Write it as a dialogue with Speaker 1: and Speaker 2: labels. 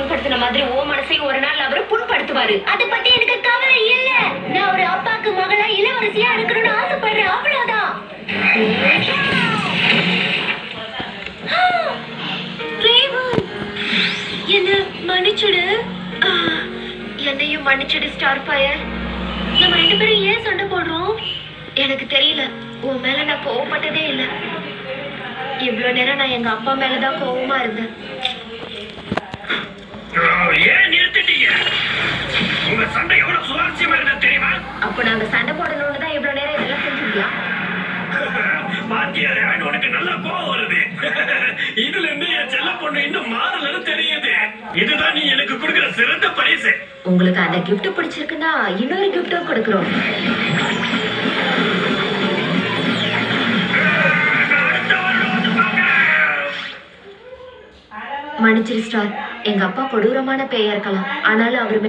Speaker 1: புண்படுத்தின மாதிரி ஓ மனசையும் ஒரு நாள் அவரு புண்படுத்துவாரு. அதை பத்தி எனக்கு கவலை இல்ல. நான் ஒரு அப்பாக்கு மகளா இளவரசியா இருக்கணும்னு ஆசைப்படுறேன், அவ்வளவுதான். என்ன மன்னிச்சுடு. என்னையும் மன்னிச்சுடு ஸ்டார் ஃபயர். நம்ம 2 பேரும் ஏன் சண்டை போடுறோம் எனக்கு தெரியல. உன் மேல நான் கோவப்பட்டதே இல்லை. இவ்வளவு நேரம் நான் எங்க அப்பா மேலதான் கோவமா இருந்தேன்.
Speaker 2: ஏன் நிறுத்திட்டீங்க? உங்க சண்டை எவ்வளவு சுவாரஸ்யமா இருந்தா தெரியுமா?
Speaker 1: அப்ப நாங்க சண்டை போடணும்னு தான் இவ்வளவு நேரம் இதெல்லாம் செஞ்சுட்டியா?
Speaker 2: பாத்தியாரே, உனக்கு நல்லா கோவம் வருது. இதுல இருந்து என் செல்ல பொண்ணு இன்னும் மாறலன்னு தெரியுது. இதுதான் நீ எனக்கு கொடுக்கிற சிறந்த பரிசு.
Speaker 1: உங்களுக்கு அந்த கிஃப்ட் பிடிச்சிருக்குன்னா இன்னொரு கிஃப்டும் கொடுக்குறோம். மன்னிச்சிரு ஸ்டார். எங்க அப்பா கொடூரமான பேயா இருக்கலாம், ஆனாலும் அவரு